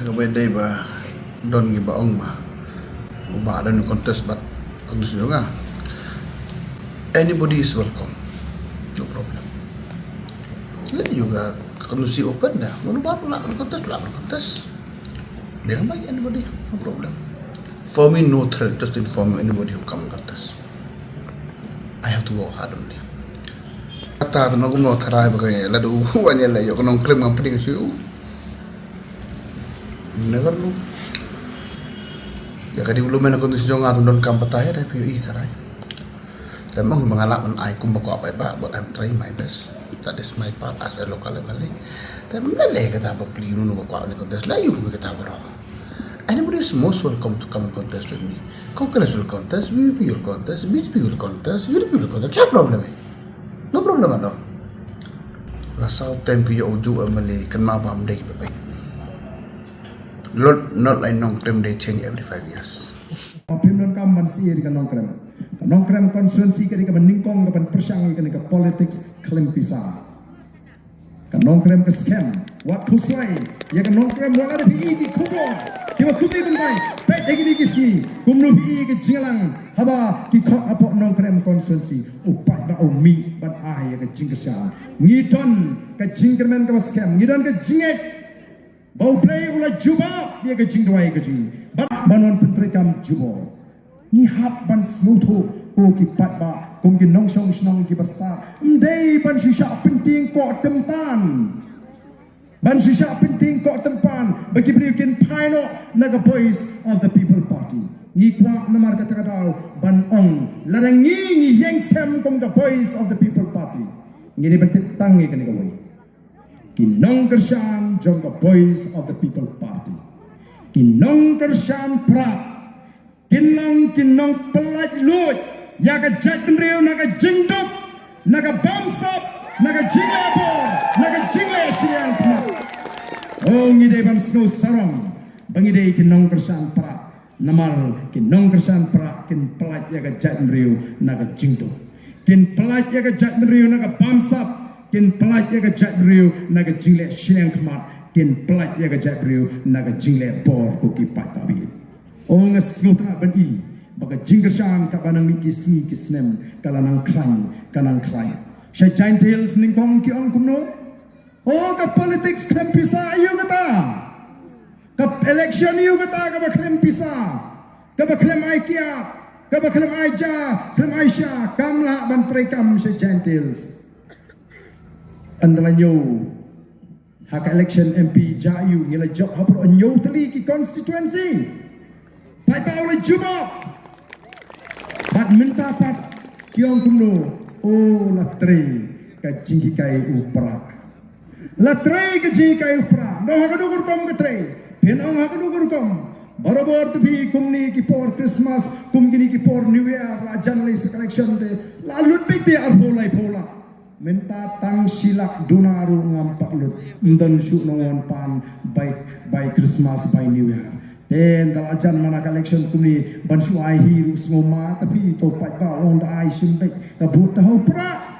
Kagabay ba don gibaong ba ubadan yung contest but contest nyo nga anybody is welcome, no problem. Lain juga kalau si open dah mau baru lah contest dia baik anybody, no problem. For me no threat, just inform anybody who come contest. I have to work hard on it. Kata tu nak mau terai bagai ladu wanya lah yo kalau klaim ngam peding siu never know. Ya kadi belum mana kondisi jong atau don kampataya dah piu terai. Tapi mau mengalami aku baku apa ba, but I'm trying my best. That is my part as a local MLA. Tapi mana kata apa peli nunu baku apa ni contest lah, you kata apa? Anybody is most welcome to come and contest with me. Congress will contest, VP will contest, BJP will contest, UDP will contest. Kya problem hai? No problem at all. La South time piu uju MLA kenapa am dek baik. Not like nongkrem they change every 5 years. Pimpinan kam man siya di nongkrem. Nongkrem konstituensi ka di ka meningkong ka persyangi ka di ka politics klaim pisah. Ka nongkrem ka scam. Wat pusai. Ya ka nongkrem wala ada PI ki kubo. Kiba kubi kumbai. Pet egi di kisi. Kumnu PI ki jinglang. Haba ki kok apok nongkrem konstituensi. Upat ba umi bat ah ya ka jingkesya. Ngidon ka jingkermen ka scam. Ngidon ka jingek. Bau play ulah juba dia kecing dua kecing. Banon penteri kam juba. Ni hap ban smutu ko ki pat ba kum ki nong song snong ki basta. Mdei ban sisa penting ko tempan. Ban sisa penting ko tempan bagi berikin paino naga voice of the people party. Ni kwa namar kata kadau ban ong larangi ni yang scam kum the voice of the people party. Ngini penting tangi kan kawai. Kinong Kersan jong the voice of the people party. Kinong Kersan prat. Kinong pelaj lut. Yaga jat penriu naga jinduk. Naga bamsap. Naga jingapor. Naga jinglesian prat. Oh ngide bam snow sarong. Bangide kinong Kersan prat. Namar kinong Kersan prat. Kin pelaj yaga jat penriu naga jinduk. Kin pelaj yaga jat penriu naga bamsap. Kin pelaj ya kejat beriu naga jingle siang kemat. Kin pelaj ya kejat beriu naga jingle bor kuki pat tabi. Oh ngesluta beni baga jinggersan ka banang mikisi kisnem kalanang klain. Sya giant hills ningkong ki ong kumno. Oh ka politics klem pisa ayo kata. Ka election ayo kata ka ba klem pisa. Ka ba klem aikia. Ka ba klem aija. Klem aisha. Kamla ban prekam sya giant hills. Andalanyo hak election MP Jayu ngila job hapro nyo tali ki konstituensi pai pa oleh jubok bat minta pat kiong kumno oh latre ka jingki kai upra latre ka jingki kai upra no hak dukur kom ka tre penong hak dukur kom barabor tu bi kumni ki por Christmas kum gini ki por New Year la janlai se election de la lut bete ar pola minta tang silak dunaru ngampak lut ndon syuk nongon pan baik Christmas by New Year dan dalajan mana collection kuni ban su ai hiru ngoma tapi to pat ba on da ai simbek kabut tahu pra